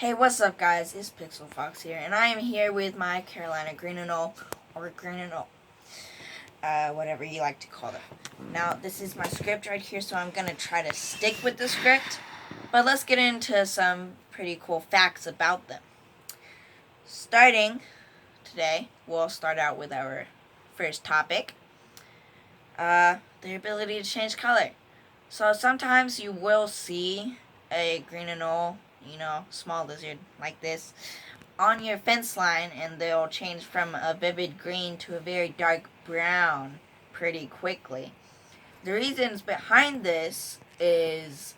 Hey, what's up, guys? It's Pixel Fox here, and I am here with my Carolina green anole, or green anole, whatever you like to call them. Now, this is my script right here, so I'm gonna try to stick with the script, but let's get into some pretty cool facts about them. Starting today, we'll start out with our first topic, their ability to change color. So sometimes you will see a green anole, small lizard like this, on your fence line, and they'll change from a vivid green to a very dark brown pretty quickly. The reasons behind this is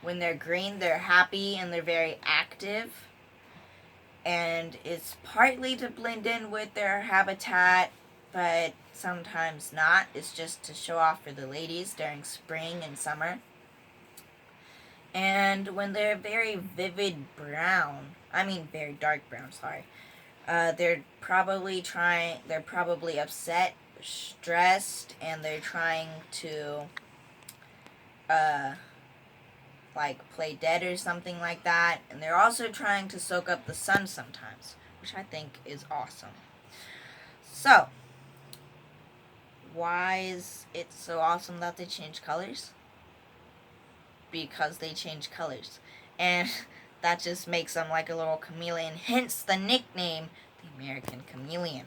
when they're green, they're happy and they're very active, and it's partly to blend in with their habitat, but sometimes not. It's just to show off for the ladies during spring and summer. And when they're very vivid brown, very dark brown, sorry, they're probably upset, stressed, and they're trying to, play dead or something like that. And they're also trying to soak up the sun sometimes, which I think is awesome. So, why is it so awesome that they change colors? Because they change colors. And that just makes them like a little chameleon, hence the nickname, the American Chameleon.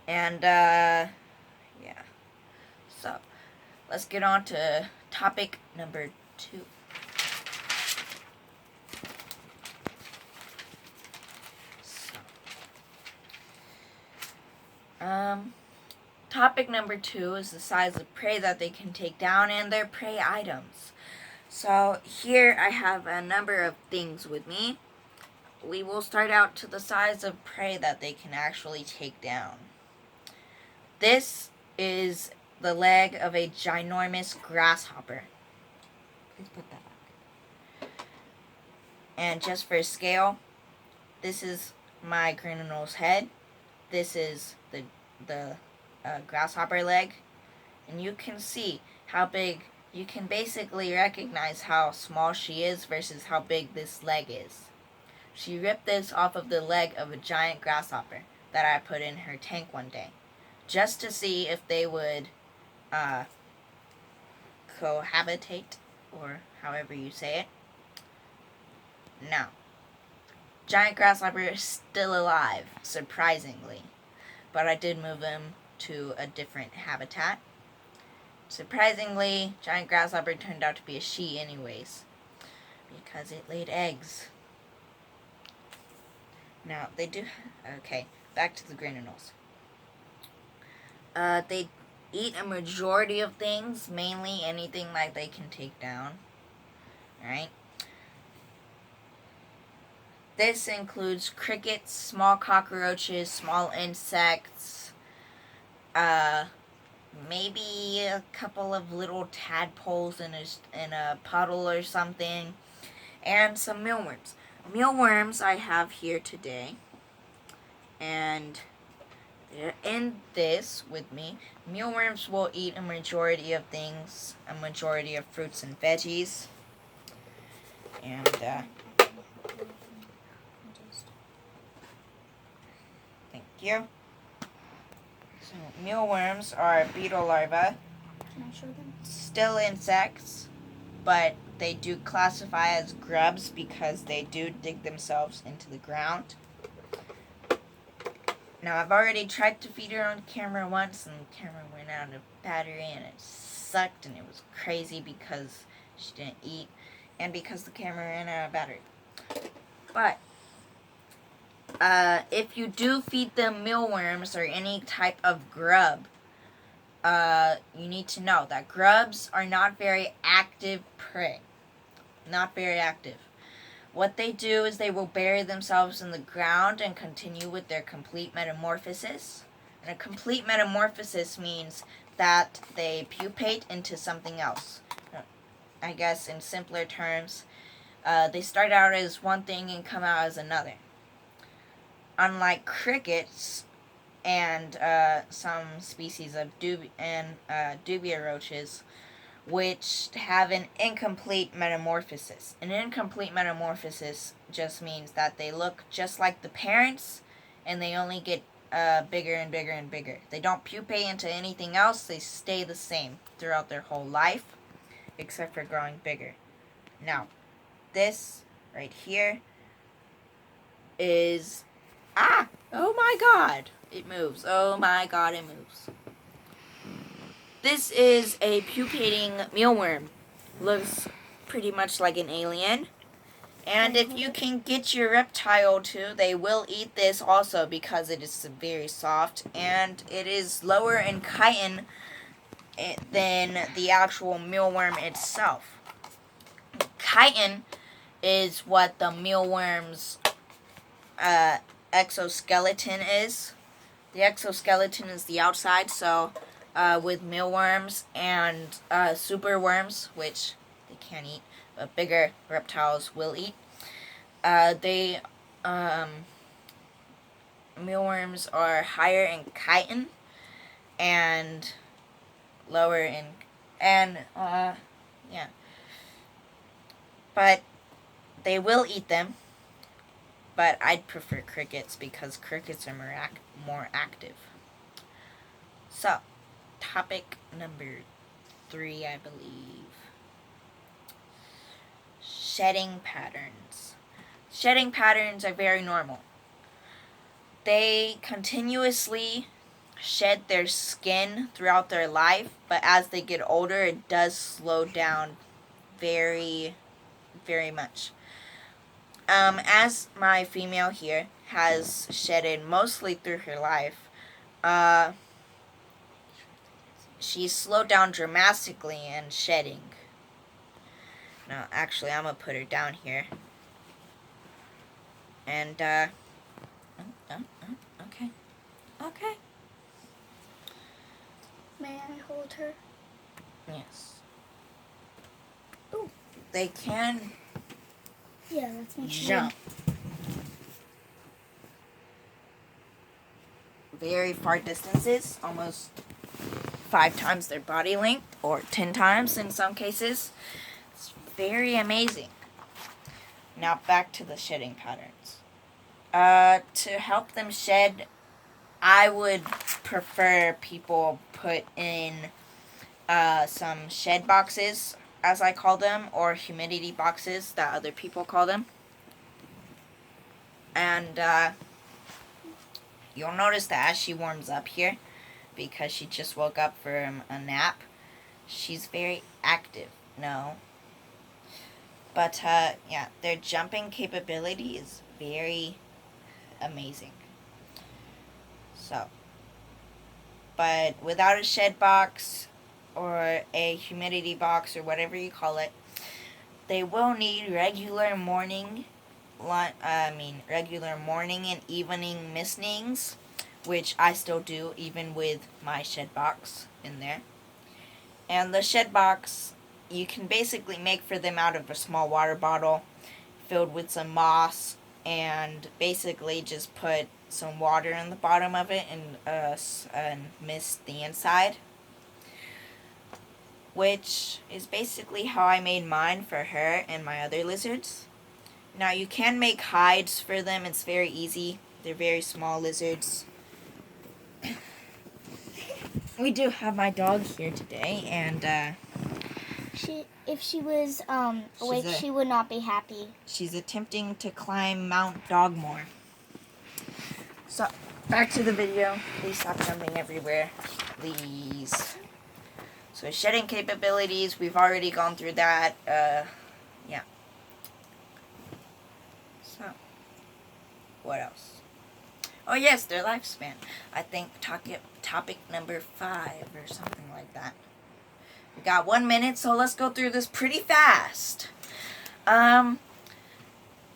And, yeah. So, let's get on to topic number 2. Topic number 2 is the size of prey that they can take down and their prey items. So here I have a number of things with me. We will start out to the size of prey that they can actually take down. This is the leg of a ginormous grasshopper. Please put that back. And just for scale, this is my green anole's head. This is the grasshopper leg. And you can see how big, you can basically recognize how small she is versus how big this leg is. She ripped this off of the leg of a giant grasshopper that I put in her tank one day, just to see if they would cohabitate, or however you say it. Now, giant grasshopper is still alive, surprisingly, but I did move him to a different habitat. Surprisingly, giant grasshopper turned out to be a she anyways, because it laid eggs. Now, back to the green anoles. They eat a majority of things, mainly anything like they can take down, right? This includes crickets, small cockroaches, small insects, maybe a couple of little tadpoles in a puddle or something, and some mealworms. Mealworms I have here today, and they're in this with me. Mealworms will eat a majority of things, a majority of fruits and veggies, and thank you. So mealworms are beetle larvae. Can I show them? Still insects, but they do classify as grubs because they do dig themselves into the ground. Now, I've already tried to feed her on camera once, and the camera went out of battery, and it sucked, and it was crazy because she didn't eat, and because the camera ran out of battery. But if you do feed them mealworms or any type of grub, you need to know that grubs are not very active prey. Not very active. What they do is they will bury themselves in the ground and continue with their complete metamorphosis. And a complete metamorphosis means that they pupate into something else. I guess in simpler terms, they start out as one thing and come out as another. Unlike crickets and some species of dubia roaches, which have an incomplete metamorphosis. An incomplete metamorphosis just means that they look just like the parents, and they only get bigger and bigger and bigger. They don't pupate into anything else. They stay the same throughout their whole life, except for growing bigger. Now, this right here is... Oh my god! It moves. Oh my god, it moves. This is a pupating mealworm. Looks pretty much like an alien. And if you can get your reptile to, they will eat this also because it is very soft. And it is lower in chitin than the actual mealworm itself. Chitin is what the mealworm's exoskeleton is. The exoskeleton is the outside, so with mealworms and superworms, which they can't eat, but bigger reptiles will eat. Mealworms are higher in chitin and lower in, but they will eat them. But I'd prefer crickets because crickets are more active. So, topic number 3, I believe. Shedding patterns. Shedding patterns are very normal. They continuously shed their skin throughout their life, but as they get older, it does slow down very, very much. As my female here has shedded mostly through her life, she's slowed down dramatically in shedding. No, actually, I'm going to put her down here. And, okay. Okay. May I hold her? Yes. Ooh. They can... Yeah, let's make sure. Jump very far distances, almost 5 times their body length, or 10 times in some cases. It's very amazing. Now back to the shedding patterns. To help them shed, I would prefer people put in some shed boxes, as I call them, or humidity boxes that other people call them. And you'll notice that as she warms up here, because she just woke up from a nap, she's very active. No. But yeah, their jumping capability is very amazing. So, but without a shed box or a humidity box or whatever you call it, they will need regular morning and evening mistings, which I still do even with my shed box in there. And the shed box you can basically make for them out of a small water bottle filled with some moss, and basically just put some water in the bottom of it and mist the inside, which is basically how I made mine for her and my other lizards. Now you can make hides for them. It's very easy. They're very small lizards. We do have my dog here today, and if she was awake, she would not be happy. She's attempting to climb Mount Dogmore. So, back to the video. Please stop jumping everywhere. Please. So, shedding capabilities, we've already gone through that. Yeah. So, what else? Oh yes, their lifespan. I think topic number 5 or something like that. We got 1 minute, so let's go through this pretty fast.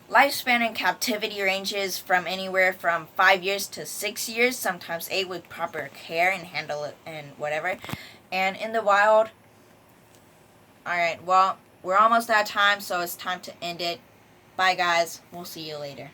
Lifespan in captivity ranges from anywhere from 5 years to 6 years, sometimes 8 with proper care and handle it and whatever. And in the wild, alright, well, we're almost out of time, so it's time to end it. Bye guys, we'll see you later.